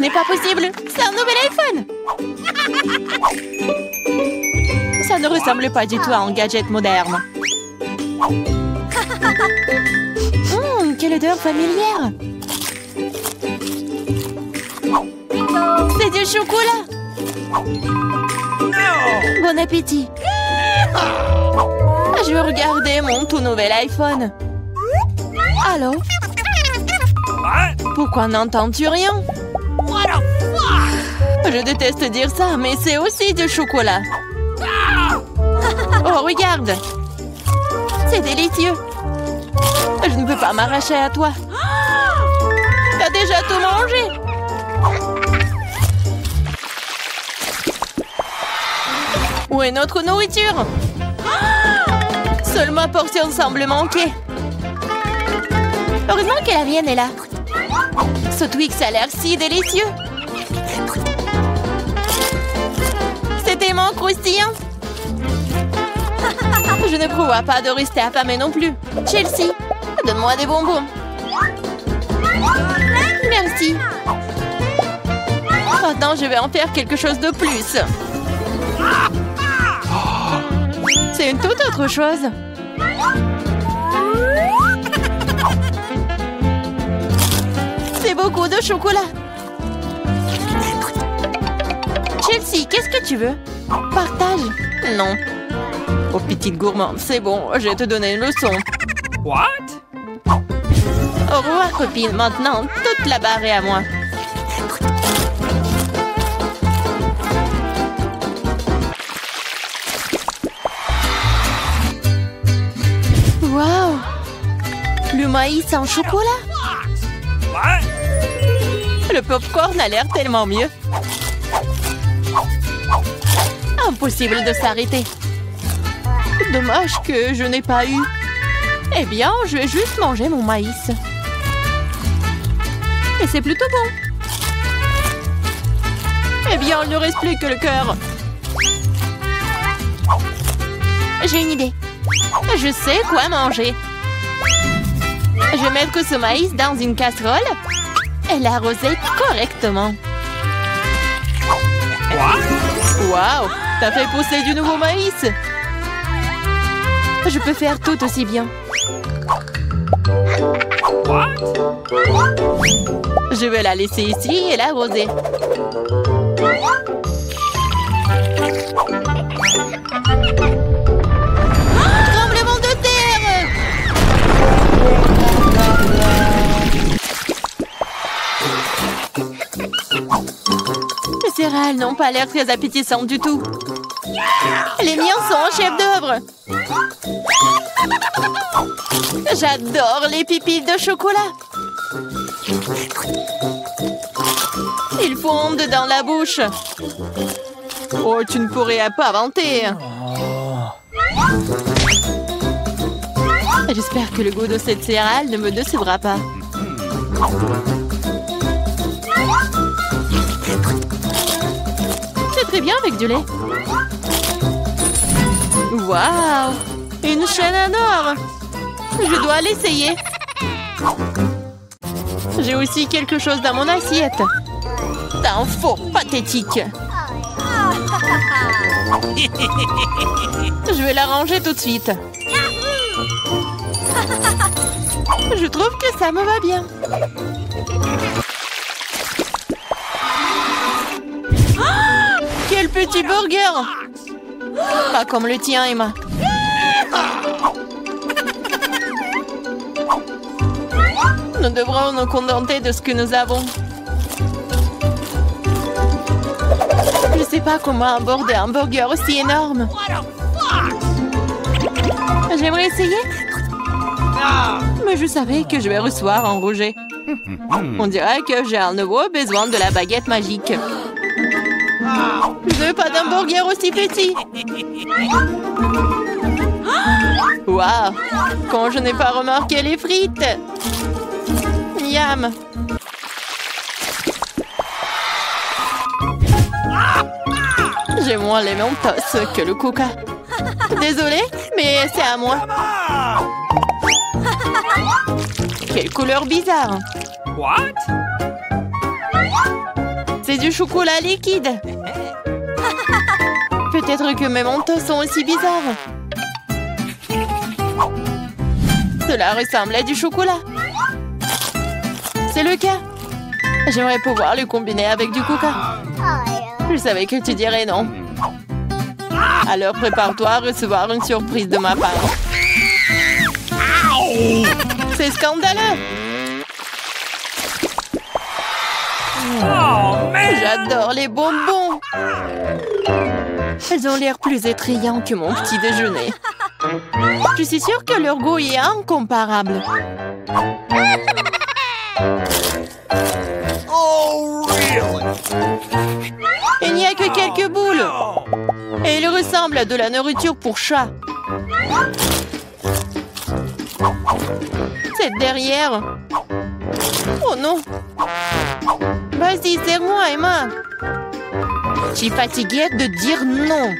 n'est pas possible. C'est un nouvel iPhone. Ça ne ressemble pas du tout à un gadget moderne. Quelle odeur familière. C'est du chocolat. Bon appétit. Je veux regarder mon tout nouvel iPhone. Allô? Pourquoi n'entends-tu rien? Je déteste dire ça, mais c'est aussi du chocolat. Oh, regarde. C'est délicieux. Je ne peux pas m'arracher à toi. T'as déjà tout mangé. Où est notre nourriture? Seule ma portion semble manquer. Heureusement que la mienne est là. Ce Twix a l'air si délicieux. C'est tellement croustillant. Je ne prévois pas de rester affamée non plus. Chelsea, donne-moi des bonbons. Merci. Maintenant, je vais en faire quelque chose de plus. C'est une toute autre chose. C'est beaucoup de chocolat. Chelsea, qu'est-ce que tu veux? Partage. Non. Oh, petite gourmande, c'est bon, je vais te donner une leçon. What? Au revoir, copine. Maintenant, toute la barre est à moi. Waouh! Le maïs en chocolat? Le popcorn a l'air tellement mieux. Impossible de s'arrêter. Dommage que je n'ai pas eu. Eh bien, je vais juste manger mon maïs. Et c'est plutôt bon. Eh bien, il ne reste plus que le cœur. J'ai une idée. Je sais quoi manger. Je vais mettre ce maïs dans une casserole et l'arroser correctement. Waouh! T'as fait pousser du nouveau maïs! Je peux faire tout aussi bien. Je vais la laisser ici et l'arroser. Tremblement de terre! Les céréales n'ont pas l'air très appétissantes du tout. Les miens sont en chef-d'œuvre. J'adore les pipilles de chocolat. Ils fondent dans la bouche. Oh, tu ne pourrais pas inventer. J'espère que le goût de cette céréale ne me décevra pas. C'est très bien avec du lait. Waouh! Une chaîne en or! Je dois l'essayer. J'ai aussi quelque chose dans mon assiette. T'es un faux pathétique. Je vais la ranger tout de suite. Je trouve que ça me va bien. Oh, quel petit burger! Pas comme le tien, Emma. Nous devrons nous contenter de ce que nous avons. Je ne sais pas comment aborder un burger aussi énorme. J'aimerais essayer. Mais je savais que je vais recevoir un rejet. On dirait que j'ai à nouveau besoin de la baguette magique. Je veux pas d'un burger aussi petit. Waouh! Quand je n'ai pas remarqué les frites. Miam! J'ai moins les Mentos que le Coca. Désolée, mais c'est à moi. Quelle couleur bizarre. What? C'est du chocolat liquide. Peut-être que mes mentos sont aussi bizarres. Cela ressemble à du chocolat. C'est le cas. J'aimerais pouvoir le combiner avec du coca. Je savais que tu dirais non. Alors prépare-toi à recevoir une surprise de ma part. C'est scandaleux. J'adore les bonbons. Elles ont l'air plus attrayants que mon petit déjeuner. Je suis sûre que leur goût est incomparable. Il n'y a que quelques boules. Et ils ressemblent à de la nourriture pour chat. C'est derrière. Oh non. Vas-y, serre-moi, Emma. Je suis fatiguée de dire non.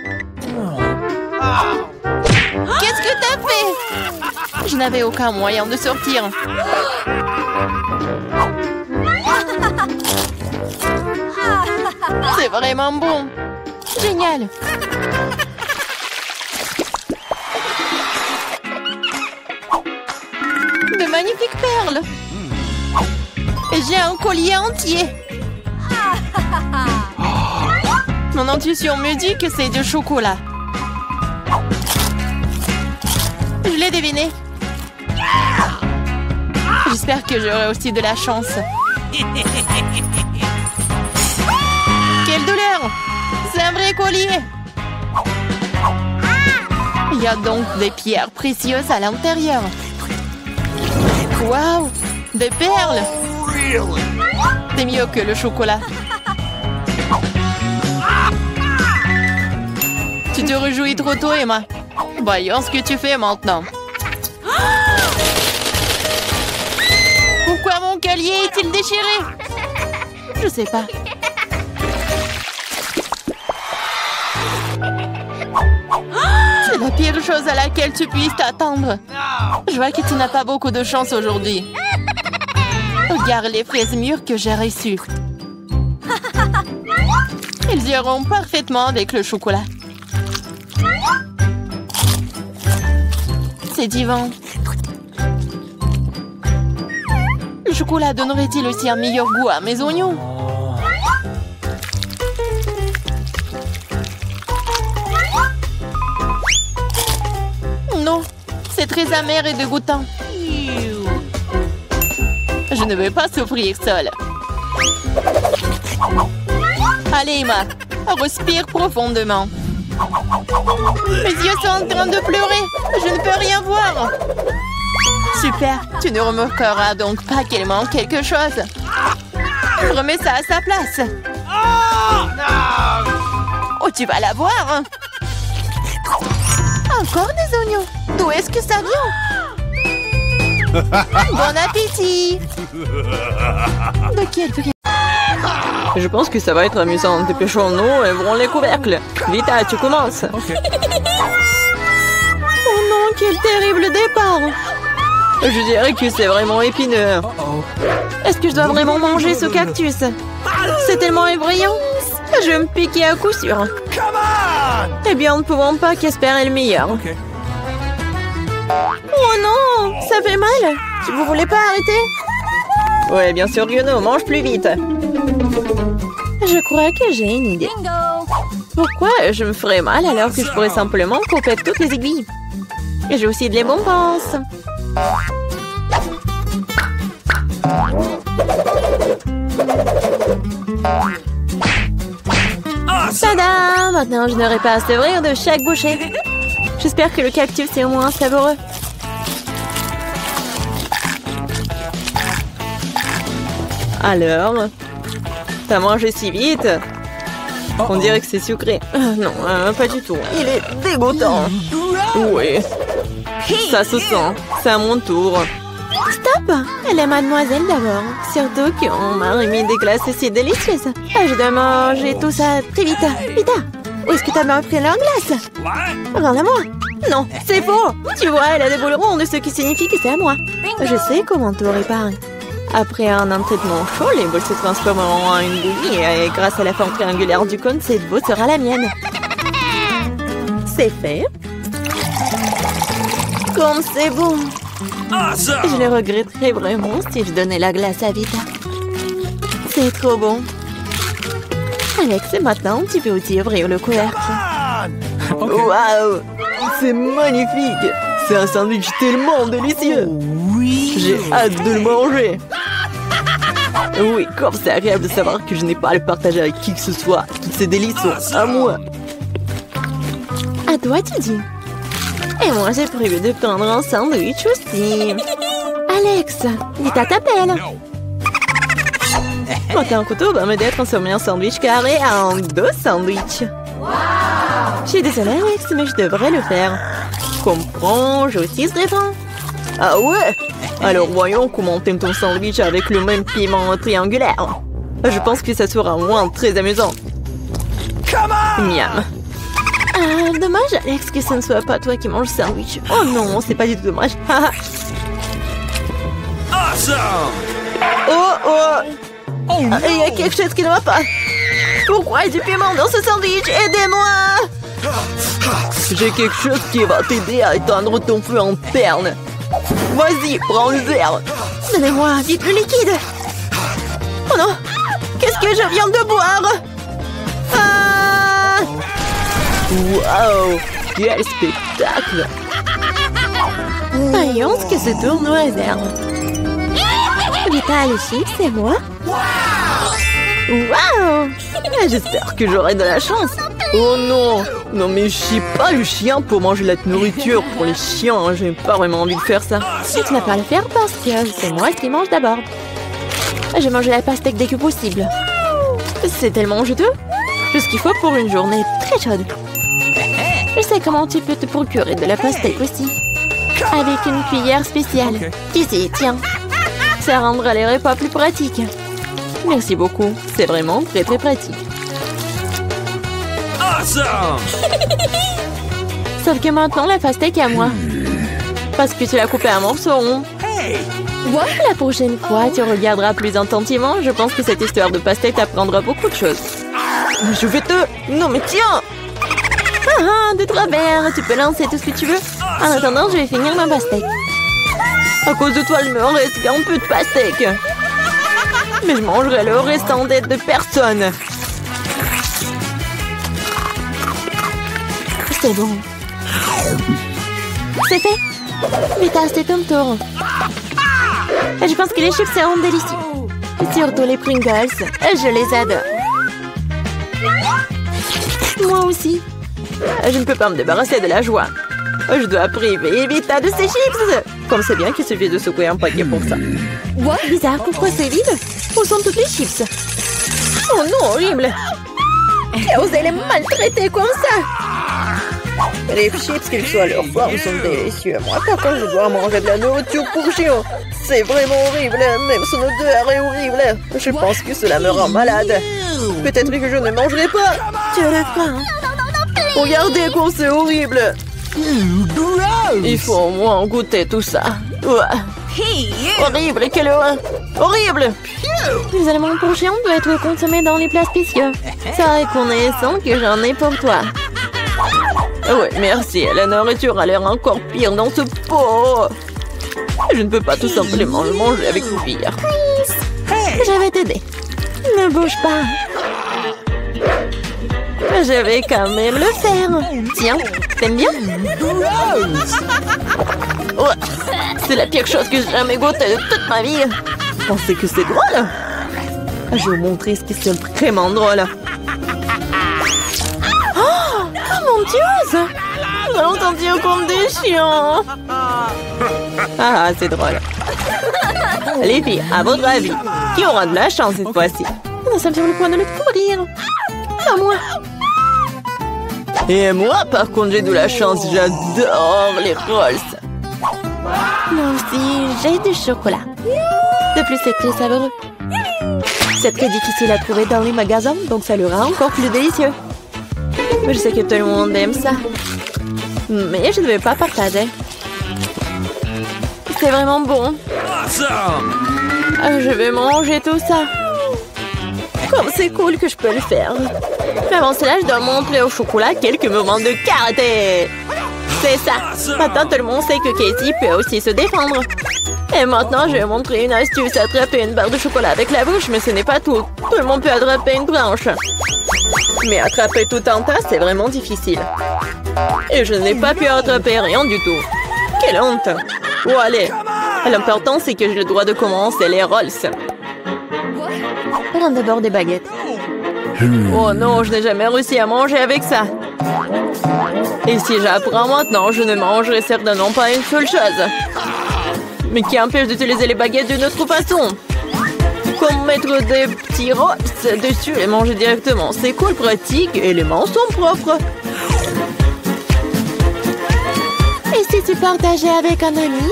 Qu'est-ce que t'as fait? Je n'avais aucun moyen de sortir. C'est vraiment bon. Génial. De magnifiques perles. Et j'ai un collier entier. Mon intuition me dit que c'est du chocolat. Je l'ai deviné. J'espère que j'aurai aussi de la chance. Quelle douleur! C'est un vrai collier! Il y a donc des pierres précieuses à l'intérieur. Waouh! Des perles! C'est mieux que le chocolat. Tu te réjouis trop tôt, Emma. Voyons ce que tu fais maintenant. Pourquoi mon collier est-il déchiré? Je sais pas. C'est la pire chose à laquelle tu puisses t'attendre. Je vois que tu n'as pas beaucoup de chance aujourd'hui. Regarde les fraises mûres que j'ai reçues. Ils iront parfaitement avec le chocolat. C'est divin. Le chocolat donnerait-il aussi un meilleur goût à mes oignons? Non, c'est très amer et dégoûtant. Je ne veux pas souffrir seule. Allez, Emma, respire profondément. Mes yeux sont en train de pleurer. Je ne peux rien voir. Super, tu ne remarqueras donc pas qu'il manque quelque chose. Remets ça à sa place. Oh, tu vas la voir. Encore des oignons. D'où est-ce que ça vient? Bon appétit. De quel prix? Je pense que ça va être amusant. Dépêchons-nous et ouvrons les couvercles. Vita, tu commences. Oh non, quel terrible départ. Je dirais que c'est vraiment épineux. Est-ce que je dois vraiment manger ce cactus? C'est tellement effrayant. Je vais me piquer à coup sûr. Eh bien, nous ne pouvons pas qu'espérer le meilleur. Oh non, ça fait mal. Vous voulez pas arrêter? Ouais, bien sûr que non. Mange plus vite. Je crois que j'ai une idée. Pourquoi je me ferais mal alors que je pourrais simplement couper toutes les aiguilles? Et j'ai aussi de les bonbons. Tada! Maintenant, je n'aurai pas à sevrir de chaque bouchée. J'espère que le cactus est au moins savoureux. Alors, t'as mangé si vite? On dirait que c'est sucré. Non, pas du tout. Il est dégoûtant. Oui. Ça se sent. C'est à mon tour. Stop! Elle est mademoiselle d'abord. Surtout qu'on m'a remis des glaces si délicieuses. Je dois manger tout ça très vite. Vita, où est-ce que t'as bien pris leur glace? Rends-la-moi. Non, c'est faux. Tu vois, elle a des boules rondes, ce qui signifie que c'est à moi. Je sais comment tout réparer. Après un entraînement chaud, les boules se transformeront en une bouillie et grâce à la forme triangulaire du cône, cette boule sera la mienne. C'est fait. Comme c'est bon. Je le regretterais vraiment si je donnais la glace à Vita. C'est trop bon. Alex, maintenant, tu peux aussi ouvrir le couvercle. Waouh! C'est magnifique! C'est un sandwich tellement délicieux! J'ai hâte de le manger! Oui, comme c'est agréable de savoir que je n'ai pas à le partager avec qui que ce soit. Toutes ces délices sont à moi. À toi, tu dis. Et moi, j'ai prévu de prendre un sandwich aussi. Alex, Vita t'appelle. Un couteau va m'aider à transformer un sandwich carré en 2 sandwichs. Je suis désolée, Alex, mais je devrais le faire. Comprends, je aussi serai bon. Ah ouais? Alors voyons comment t'aimes ton sandwich avec le même piment triangulaire. Je pense que ça sera au moins très amusant. Miam. Ah, dommage, Alex, que ce ne soit pas toi qui manges le sandwich. Oh non, c'est pas du tout dommage. Oh oh! Il y a quelque chose qui ne va pas. Pourquoi il y a du piment dans ce sandwich? Aidez-moi! J'ai quelque chose qui va t'aider à éteindre ton feu interne. Vas-y, prends le verre. Donnez-moi vite le liquide. Oh non! Qu'est-ce que je viens de boire? Ah! Waouh! Quel spectacle! Voyons ce que ce tournoi réserve. Vita, les chips, c'est moi? Waouh! J'espère que j'aurai de la chance. Oh non! Non mais je suis pas le chien pour manger la nourriture pour les chiens. J'ai pas vraiment envie de faire ça. Et tu n'as pas à le faire parce que c'est moi qui mange d'abord. Je mange la pastèque dès que possible. C'est tellement juteux. Tout ce qu'il faut pour une journée très chaude. Je sais comment tu peux te procurer de la pastèque aussi. Avec une cuillère spéciale. Ici, tiens. Ça rendra les repas plus pratiques. Merci beaucoup. C'est vraiment très très pratique. Sauf que maintenant, la pastèque est à moi. Parce que tu l'as coupée en morceaux. La prochaine fois, tu regarderas plus attentivement. Je pense que cette histoire de pastèque t'apprendra beaucoup de choses. Je vais te... Non mais tiens! De travers, tu peux lancer tout ce que tu veux. En attendant, je vais finir ma pastèque. À cause de toi, il me reste un peu de pastèque. Mais je mangerai le restant d'aide de personne. C'est bon. C'est fait. Vita, c'est ton tour. Je pense que les chips seront délicieux. Surtout les Pringles. Je les adore. Moi aussi. Je ne peux pas me débarrasser de la joie. Je dois priver Vita de ses chips. Comme c'est bien qu'il suffit de secouer un paquet pour ça. Bizarre, pourquoi c'est vide? Où sont toutes les chips? Oh non, horrible. Qui a osé les maltraiter comme ça? Les chips, quelle que soit leur forme, sont délicieux. Moi, par contre, je dois manger de la nourriture pour chiens. C'est vraiment horrible. Même son odeur est horrible. Je pense que cela me rend malade. Peut-être que je ne mangerai pas. Tu as la faim. Regardez comme c'est horrible. Il faut au moins goûter tout ça. Horrible, quelle horreur. Horrible. Les aliments pour chiens doivent être consommés dans les plats spéciaux. C'est reconnaissant que j'en ai pour toi. Ouais, merci. La nourriture a l'air encore pire dans ce pot. Je ne peux pas tout simplement le manger avec une cuillère. Je vais t'aider. Ne bouge pas. Je vais quand même le faire. Tiens, t'aimes bien? Ouais, c'est la pire chose que j'ai jamais goûtée de toute ma vie. Pensez que c'est drôle? Je vais vous montrer ce qui est vraiment drôle. Oh mon Dieu! Nous allons sentir comme des chiens. Ah, c'est drôle. Les filles, à votre avis, qui aura de la chance cette fois-ci? Nous sommes sur le point de le découvrir. Pas moi. Et moi, par contre, j'ai de la chance. J'adore les rolls. Moi aussi, j'ai du chocolat. De plus, c'est très savoureux. C'est très difficile à trouver dans les magasins, donc ça le rend encore plus délicieux. Je sais que tout le monde aime ça. Mais je ne vais pas partager. C'est vraiment bon. Je vais manger tout ça. Comme c'est cool que je peux le faire. Mais avant cela, je dois montrer au chocolat quelques moments de karaté. C'est ça. Maintenant, tout le monde sait que Casey peut aussi se défendre. Et maintenant, je vais montrer une astuce. Attraper une barre de chocolat avec la bouche, mais ce n'est pas tout. Tout le monde peut attraper une branche. Mais attraper tout un tas, c'est vraiment difficile. Et je n'ai pas pu attraper rien du tout. Quelle honte. Oh, allez. L'important, c'est que j'ai le droit de commencer les rolls. Prends d'abord des baguettes. Oh non, je n'ai jamais réussi à manger avec ça. Et si j'apprends maintenant, je ne mangerai certainement pas une seule chose. Mais qui empêche d'utiliser les baguettes d'une autre façon? Comme mettre des petits rolls dessus et manger directement. C'est cool, pratique et les mains sont propres. Et si tu partageais avec un ami?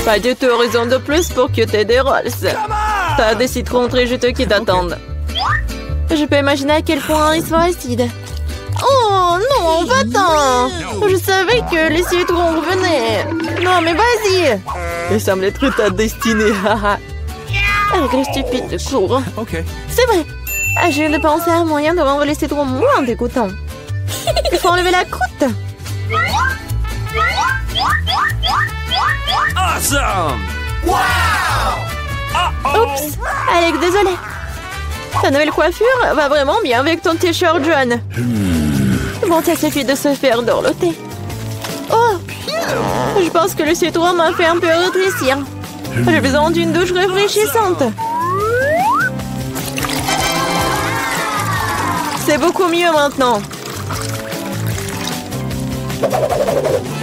Pas du tout, raison de plus pour que tu aies des rolls. T'as des citrons très juteux qui t'attendent. Je peux imaginer à quel point ils sont acides. Oh non, va-t'en! Je savais que les citrons revenaient. Non, mais vas-y! Il semble être ta destinée. Avec les stupides cours. C'est vrai. Je viens de penser à un moyen de rendre les citrons moins dégoûtants. Il faut enlever la croûte. Awesome! Wow! Oups! Alex, désolé. Ta nouvelle coiffure va vraiment bien avec ton t-shirt jaune. Bon, ça suffit de se faire dorloter. Oh! Je pense que le citron m'a fait un peu rétrécir. J'ai besoin d'une douche rafraîchissante. C'est beaucoup mieux maintenant.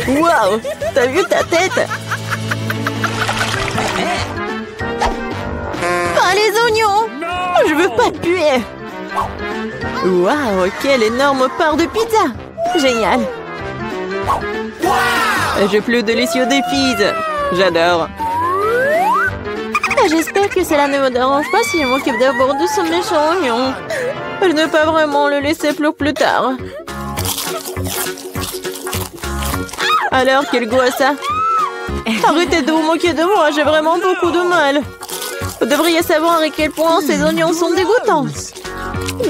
Waouh! T'as vu ta tête? Ah, les oignons! Je veux pas puer. Waouh! Quelle énorme part de pizza! Génial! J'ai plus délicieux des pizzas. J'adore. J'espère que cela ne me dérange pas si je m'occupe d'abord de ce méchant oignon. Je ne peux pas vraiment le laisser plus tard. Alors, quel goût a ça? Arrêtez de vous moquer de moi, j'ai vraiment beaucoup de mal. Vous devriez savoir à quel point ces oignons sont dégoûtants.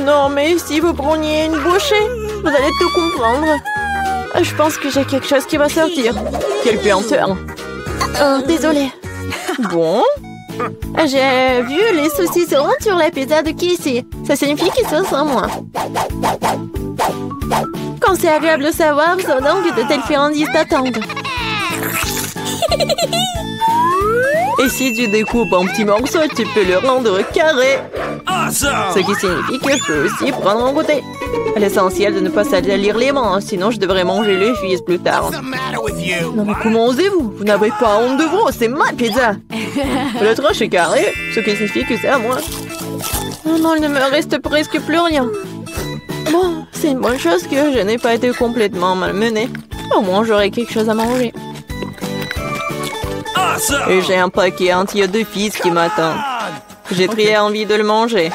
Non, mais si vous preniez une bouchée, vous allez tout comprendre. Je pense que j'ai quelque chose qui va sortir. Quelle puanteur. Oh, désolée. Bon. J'ai vu les saucissons sur la pizza de Casey. Ça signifie qu'ils se sent moins. Quand c'est agréable de savoir, c'est donc que de telles friandises t'attendent. Et si tu découpes en petits morceaux, tu peux le rendre carré. Ce qui signifie que je peux aussi prendre un goûter. L'essentiel de ne pas salir les mains, sinon je devrais manger les fils plus tard. Non mais comment osez-vous? Vous n'avez pas honte de vous, c'est ma pizza. Le tranche est carré, ce qui signifie que c'est à moi. Oh non, il ne me reste presque plus rien. Bon, c'est une bonne chose que je n'ai pas été complètement malmenée. Au moins j'aurai quelque chose à manger. Et j'ai un paquet entier de fils qui m'attend. J'ai très envie de le manger.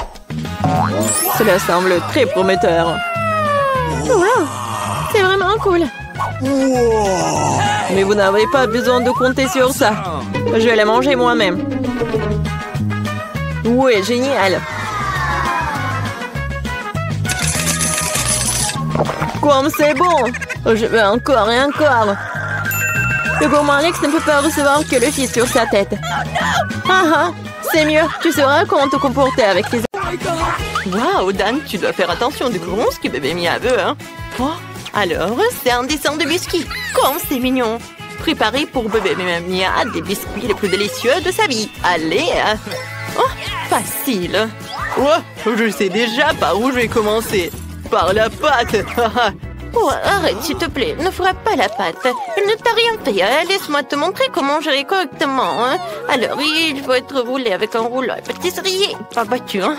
Cela semble très prometteur. Wow, c'est vraiment cool. Mais vous n'avez pas besoin de compter sur ça. Je vais la manger moi-même. Ouais, génial. Comme c'est bon. Je veux encore et encore. Le gourmand Alex ne peut pas recevoir que le fils sur sa tête. Ah, c'est mieux. Tu sauras comment te comporter avec tes... Waouh, Dan, tu dois faire attention du comment ce que bébé Mia veut, hein. Oh, alors, c'est un dessin de biscuits. Comme c'est mignon. Préparez pour bébé Mia des biscuits les plus délicieux de sa vie. Allez. Oh, facile. Oh, je sais déjà par où je vais commencer. Par la pâte. Oh, arrête, s'il te plaît. Ne frappe pas la pâte. Elle ne t'a rien fait. Laisse-moi te montrer comment gérer correctement. Hein. Alors, il faut être roulé avec un rouleau à pâtisserie. Pas battu. Hein.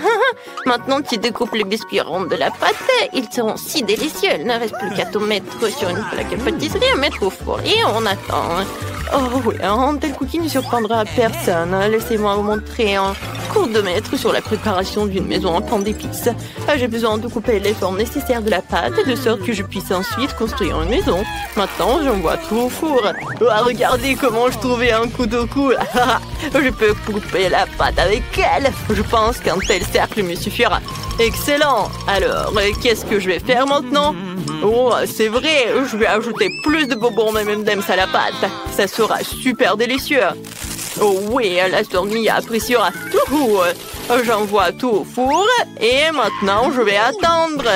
Maintenant, tu découpes les biscuits ronds de la pâte. Ils seront si délicieux. Il ne reste plus qu'à tout mettre sur une plaque à pâtisserie, à mettre au four. Et on attend. Oh oui, un tel cookie ne surprendra personne. Laissez-moi vous montrer un cours de maître sur la préparation d'une maison en pain d'épices. J'ai besoin de couper les formes nécessaires de la pâte de sorte que je puisse puisse ensuite construire une maison. Maintenant, j'envoie tout au four. Oh, regardez comment je trouvais un couteau cool. Je peux couper la pâte avec elle. Je pense qu'un tel cercle me suffira. Excellent. Alors, qu'est-ce que je vais faire maintenant? Oh, c'est vrai, je vais ajouter plus de bonbons M&M's à la pâte. Ça sera super délicieux. Oh oui, la Stormy appréciera tout. J'envoie tout au four et maintenant je vais attendre.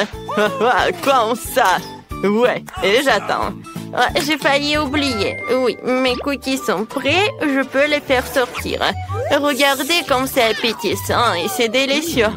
Comme ça. Ouais, et j'attends. J'ai failli oublier. Oui, mes cookies sont prêts, je peux les faire sortir. Regardez comme c'est appétissant et c'est délicieux.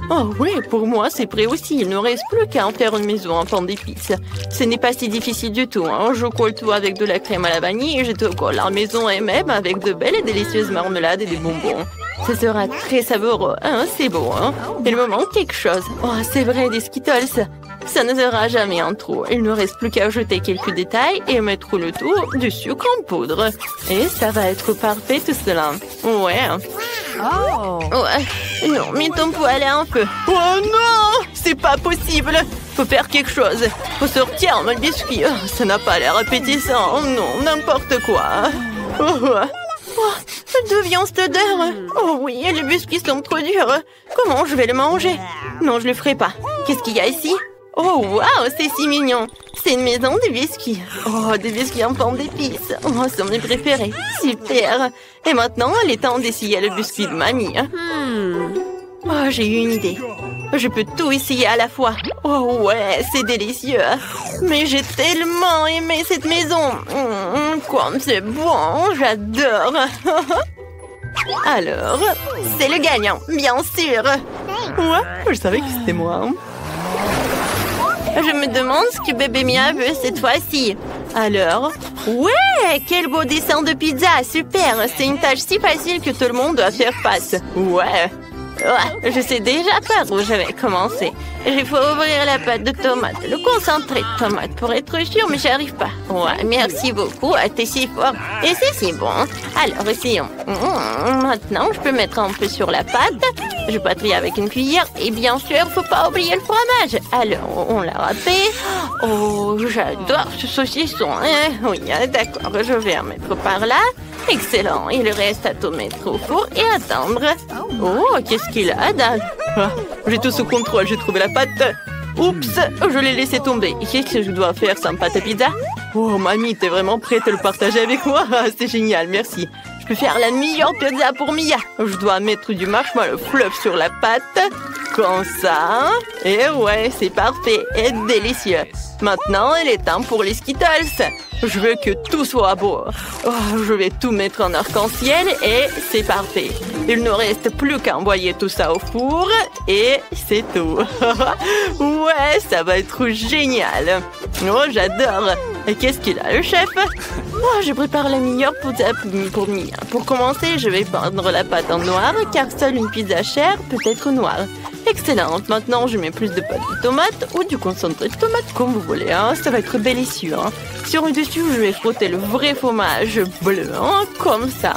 Oh oui, pour moi c'est prêt aussi. Il ne reste plus qu'à en faire une maison en pain d'épices. Ce n'est pas si difficile du tout. Je colle tout avec de la crème à la vanille et je te colle la maison et même avec de belles et délicieuses marmelades et des bonbons. Ce sera très savoureux. C'est beau, hein? Il me manque quelque chose. Oh, c'est vrai, des Skittles. Ça ne sera jamais en trop. Il ne reste plus qu'à ajouter quelques détails et mettre le tout du sucre en poudre. Et ça va être parfait tout cela. Ouais. Oh. Ouais. Non, mais ton poêle est un peu. Oh non! C'est pas possible! Faut faire quelque chose. Faut sortir mon biscuit. Oh, ça n'a pas l'air appétissant. Oh non, n'importe quoi. D'où vient cette odeur? Oh oui, les biscuits sont trop durs. Comment je vais le manger? Non, je le ferai pas. Qu'est-ce qu'il y a ici? Oh, waouh, c'est si mignon. C'est une maison de biscuits. Oh, des biscuits en pain d'épices. Oh, c'est mes préférés. Super. Et maintenant, il est temps d'essayer le biscuit de mamie. Oh, j'ai eu une idée. Je peux tout essayer à la fois. Oh ouais, c'est délicieux. Mais j'ai tellement aimé cette maison. Comme c'est bon, j'adore. Alors, c'est le gagnant, bien sûr. Ouais, je savais que c'était moi. Je me demande ce que bébé Mia veut cette fois-ci. Alors, ouais, quel beau dessin de pizza, super. C'est une tâche si facile que tout le monde doit faire face. Ouais. Je sais déjà par où je vais commencer. Il faut ouvrir la pâte de tomate, le concentré de tomate pour être sûr, mais j'arrive pas. Ouais, merci beaucoup, t'es si fort. Et c'est si bon. Alors, essayons. Maintenant, je peux mettre un peu sur la pâte. Je patrie avec une cuillère. Et bien sûr, faut pas oublier le fromage. Alors, on l'a râpé. Oh, j'adore ce saucisson. Oui, d'accord, je vais en mettre par là. Excellent. Il reste à tout mettre au four et attendre. Oh, qu'est-ce qu'il a, Dan? J'ai tout sous contrôle, j'ai trouvé la pâte. Oups, je l'ai laissé tomber. Qu'est-ce que je dois faire sans pâte à pizza? Oh, mamie, t'es vraiment prête à le partager avec moi? C'est génial, merci. Je peux faire la meilleure pizza pour Mia. Je dois mettre du marshmallow fluff sur la pâte. Comme ça. Et ouais, c'est parfait et délicieux. Maintenant, il est temps pour les Skittles. Je veux que tout soit beau. Oh, je vais tout mettre en arc-en-ciel et c'est parfait. Il ne reste plus qu'à envoyer tout ça au four et c'est tout. Ouais, ça va être génial. Oh, j'adore. Et qu'est-ce qu'il a, le chef? Oh, je prépare la meilleure pizza pour Mia. Pour commencer, je vais peindre la pâte en noir car seule une pizza chère peut être noire. Excellente. Maintenant, je mets plus de pâte de tomate ou du concentré de tomate comme vous voulez. Ça va être délicieux. Sur le dessus, je vais frotter le vrai fromage bleu, comme ça.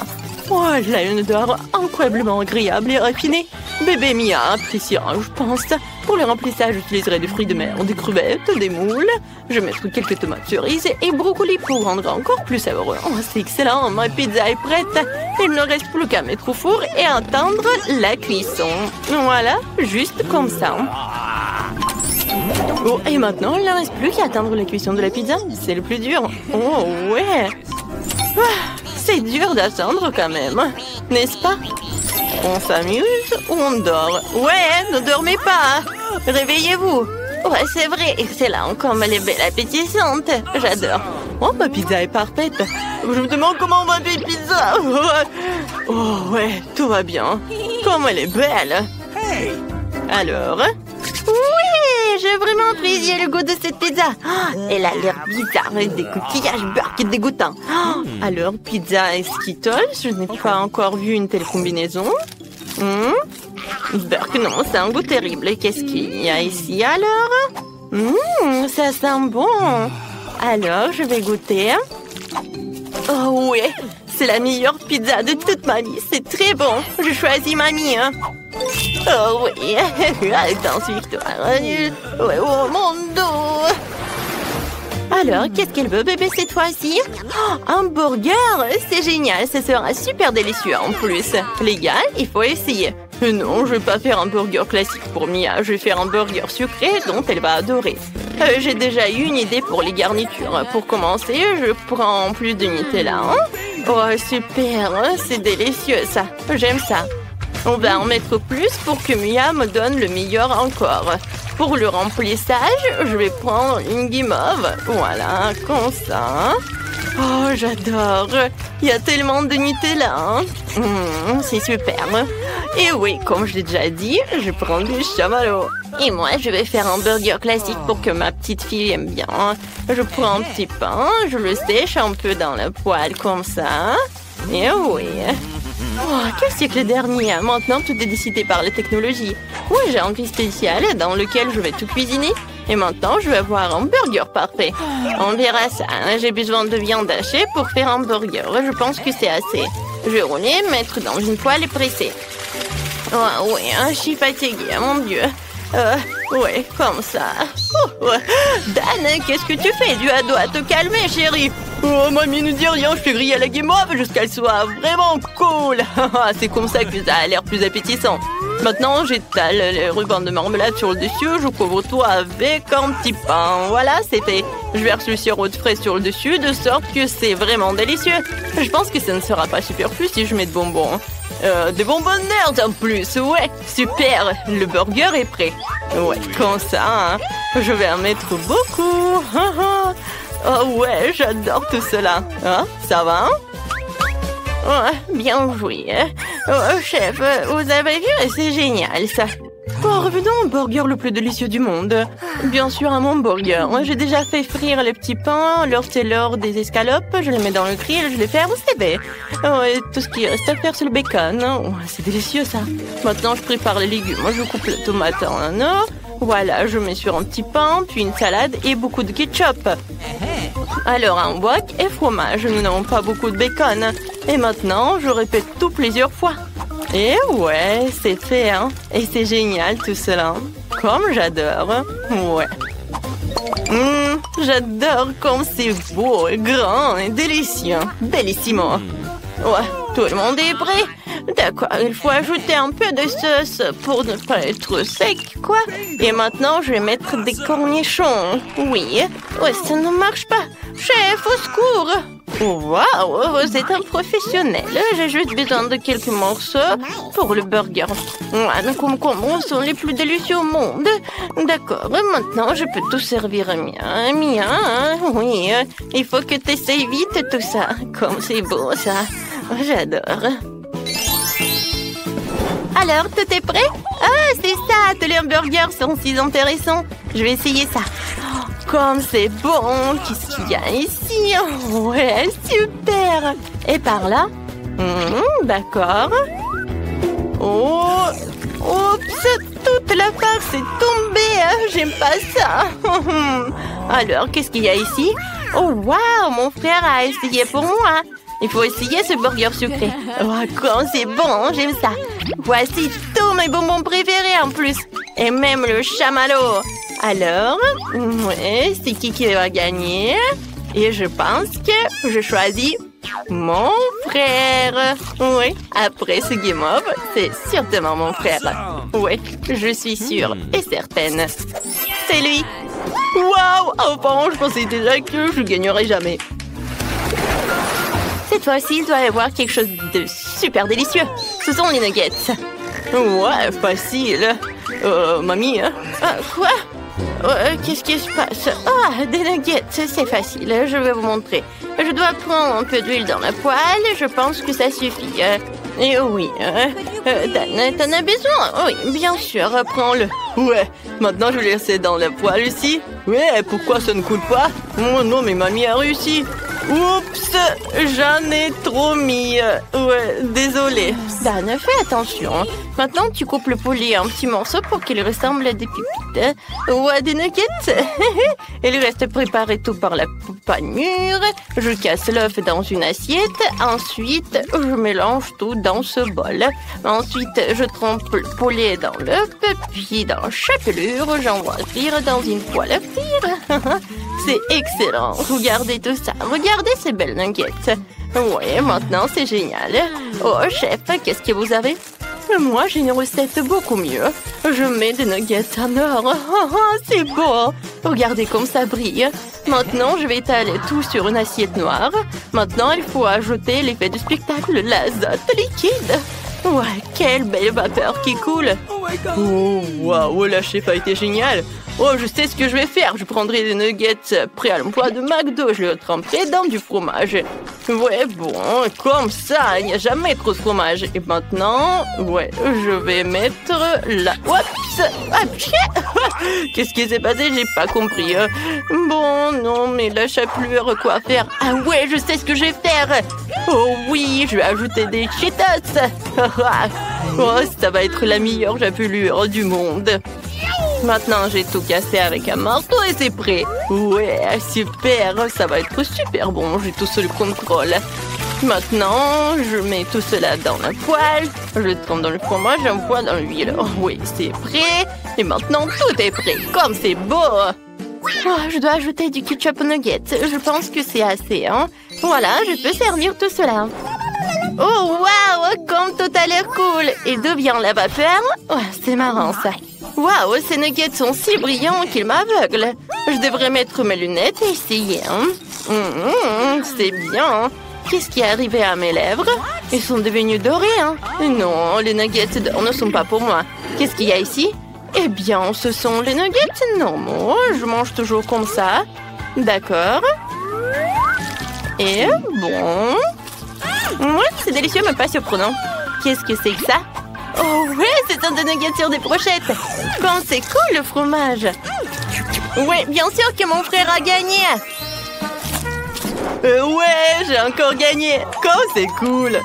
Oh, elle a une odeur incroyablement agréable et raffinée. Bébé Mia appréciera, je pense. Pour le remplissage, j'utiliserai des fruits de mer, des crevettes, des moules. Je mettrai quelques tomates cerises et brocolis pour rendre encore plus savoureux. Oh, c'est excellent, ma pizza est prête. Il ne reste plus qu'à mettre au four et attendre la cuisson. Voilà, juste comme ça. Oh, et maintenant, il ne reste plus qu'à attendre la cuisson de la pizza. C'est le plus dur. Oh, ouais. C'est dur d'attendre quand même, n'est-ce pas? On s'amuse ou on dort? Ouais, ne dormez pas. Réveillez-vous. Ouais, c'est vrai, excellent. Comme elle est belle, appétissante. J'adore. Oh, ma pizza est parfaite. Je me demande comment on va faire pizza. Oh, ouais, tout va bien. Comme elle est belle. Alors? Oui, j'ai vraiment apprécié le goût de cette pizza. Elle a l'air bizarre avec des coquillages beurre qui est dégoûtant. Alors, pizza et Skittles, je n'ai pas encore vu une telle combinaison. Burk, non, c'est un goût terrible. Et qu'est-ce qu'il y a ici alors? Ça sent bon. Alors, je vais goûter. Oh oui, c'est la meilleure pizza de toute ma vie. C'est très bon. Je choisis mamie. Oh oui, attends, victoire. Ouais, oh mon dos. Alors, qu'est-ce qu'elle veut, bébé, cette fois-ci? Oh, un burger! C'est génial, ça sera super délicieux en plus. Les gars, il faut essayer. Non, je vais pas faire un burger classique pour Mia. Je vais faire un burger sucré dont elle va adorer. J'ai déjà eu une idée pour les garnitures. Pour commencer, je prends plus de Nutella. Hein? Oh, super! C'est délicieux, ça. J'aime ça. On va en mettre plus pour que Mia me donne le meilleur encore. Pour le remplissage, je vais prendre une guimauve. Voilà, comme ça. Oh, j'adore. Il y a tellement de Nutella. Hein? C'est super. Et oui, comme je l'ai déjà dit, je prends du chamallow. Et moi, je vais faire un burger classique pour que ma petite fille aime bien. Je prends un petit pain, je le sèche un peu dans la poêle comme ça. Et oui. Oh, quel siècle dernier! Maintenant, tout est décidé par la technologie. Oui, j'ai un fil spécial dans lequel je vais tout cuisiner. Et maintenant, je vais avoir un burger parfait. On verra ça. J'ai besoin de viande hachée pour faire un burger. Je pense que c'est assez. Je vais rouler, mettre dans une poêle et presser. Oh, oui, je suis fatiguée, mon Dieu. Ouais, comme ça. Dan, qu'est-ce que tu fais? Tu dois te calmer, chérie. Oh, mamie ne dit rien, je fais griller la guimauve jusqu'à ce qu'elle soit vraiment cool. C'est comme ça que ça a l'air plus appétissant. Maintenant, j'étale les rubans de marmelade sur le dessus, je couvre tout avec un petit pain. Voilà, c'est fait. Je verse le sirop de fraise sur le dessus, de sorte que c'est vraiment délicieux. Je pense que ça ne sera pas superflu si je mets de bonbons. Des bonbons nerds en plus, ouais, super. Le burger est prêt. Ouais, comme ça, hein. Je vais en mettre beaucoup. Oh ouais, j'adore tout cela. Hein? Ça va? Oh, bien joué. Oh, chef, vous avez vu? C'est génial, ça. Oh, revenons au burger le plus délicieux du monde. Bien sûr, à mon burger. J'ai déjà fait frire les petits pains, c'est l'heure des escalopes. Je les mets dans le grill, je les ferme, c'est fait. Oh, et tout ce qui reste à faire, c'est le bacon. Oh, c'est délicieux, ça. Maintenant, je prépare les légumes. Je coupe la tomate en un or. Voilà, je mets sur un petit pain, puis une salade et beaucoup de ketchup. Alors, un wok et fromage. Nous n'avons pas beaucoup de bacon. Et maintenant, je répète tout plusieurs fois. Et ouais, c'est fait, hein. Et c'est génial tout cela. Comme j'adore. Ouais. J'adore comme c'est beau, grand et délicieux. Bellissimo. Ouais, tout le monde est prêt. D'accord, il faut ajouter un peu de sauce pour ne pas être sec, quoi. Et maintenant, je vais mettre des cornichons. Oui. Ouais, ça ne marche pas. Chef, au secours. Waouh, vous êtes un professionnel. J'ai juste besoin de quelques morceaux pour le burger. Les concombres sont les plus délicieux au monde. D'accord, maintenant je peux tout servir à Mia. Mia, oui, il faut que tu essayes vite tout ça. Comme c'est beau ça. J'adore. Alors, tout est prêt? Ah, c'est ça, tous les hamburgers sont si intéressants. Je vais essayer ça. Comme c'est bon! Qu'est-ce qu'il y a ici? Ouais, super! Et par là? D'accord. Oh! Oups! Toute la farce est tombée! J'aime pas ça! Alors, qu'est-ce qu'il y a ici? Oh, waouh! Mon frère a essayé pour moi! Il faut essayer ce burger sucré. Oh, comme c'est bon! J'aime ça! Voici tous mes bonbons préférés en plus! Et même le chamallow! Alors, ouais, c'est qui va gagner? Et je pense que je choisis mon frère. Oui, après ce game-off, c'est certainement mon frère. Oui, je suis sûre et certaine. C'est lui. Waouh! Enfin, je pensais déjà que je gagnerais jamais. Cette fois-ci, il doit y avoir quelque chose de super délicieux. Ce sont les nuggets. Ouais, facile. Mamie, hein? Quoi? Qu'est-ce qui se passe? Ah, des nuggets, c'est facile, je vais vous montrer. Je dois prendre un peu d'huile dans la poêle, je pense que ça suffit. Et oui, Dan, t'en as besoin? Oui, bien sûr, prends-le. Ouais, maintenant je vais laisser dans la poêle ici. Ouais, pourquoi ça ne coule pas? Oh non, mais mamie a réussi. Oups, j'en ai trop mis. Ouais, désolée. Dan, fais attention. Maintenant, tu coupes le poulet en petits morceaux pour qu'il ressemble à des pépites. Ou à des nuggets. Il reste préparé tout par la panure. Je casse l'œuf dans une assiette. Ensuite, je mélange tout dans ce bol. Ensuite, je trempe le poulet dans l'œuf. Puis, dans chaque lure, j'envoie frire dans une poêle à frire. C'est excellent. Regardez tout ça. Regardez ces belles nuggets. Oui, maintenant, c'est génial. Oh, chef, qu'est-ce que vous avez? Moi, j'ai une recette beaucoup mieux. Je mets des nuggets en or. C'est beau. Regardez comme ça brille. Maintenant, je vais étaler tout sur une assiette noire. Maintenant, il faut ajouter l'effet du spectacle, l'azote liquide. Ouais, quelle belle vapeur qui coule. Oh, waouh, la chef a été géniale. Oh, je sais ce que je vais faire. Je prendrai des nuggets prêts à l'emploi de McDo. Je les tremperai dans du fromage. Ouais, bon, comme ça, il n'y a jamais trop de fromage. Et maintenant, ouais, je vais mettre la... Oups! Qu'est-ce qui s'est passé? J'ai pas compris. Bon, non, mais la chapelure, quoi faire? Ah ouais, je sais ce que je vais faire. Oh oui, je vais ajouter des Cheetos. Oh, ça va être la meilleure chapelure du monde. Maintenant, j'ai tout cassé avec un marteau et c'est prêt. Ouais, super, ça va être super bon, j'ai tout sous le contrôle. Maintenant, je mets tout cela dans la poêle. Je trempe dans le fromage, j'envoie dans l'huile. Oh, oui, c'est prêt. Et maintenant, tout est prêt, comme c'est beau. Oh, je dois ajouter du ketchup nugget. Je pense que c'est assez, hein. Voilà, je peux servir tout cela. Oh, waouh, comme tout a l'air cool. Et d'où vient la vapeur? Oh, c'est marrant, ça. Waouh, ces nuggets sont si brillants qu'ils m'aveuglent. Je devrais mettre mes lunettes et essayer. Hein. C'est bien. Qu'est-ce qui est arrivé à mes lèvres? Ils sont devenus dorés. Hein. Non, les nuggets d'or ne sont pas pour moi. Qu'est-ce qu'il y a ici? Eh bien, ce sont les nuggets normaux. Je mange toujours comme ça. D'accord. Et bon... Ouais, c'est délicieux, mais pas surprenant. Qu'est-ce que c'est que ça? Oh ouais, c'est un de nuggets sur des brochettes. Quand c'est cool le fromage. Ouais, bien sûr que mon frère a gagné. Ouais, j'ai encore gagné. Quand c'est cool.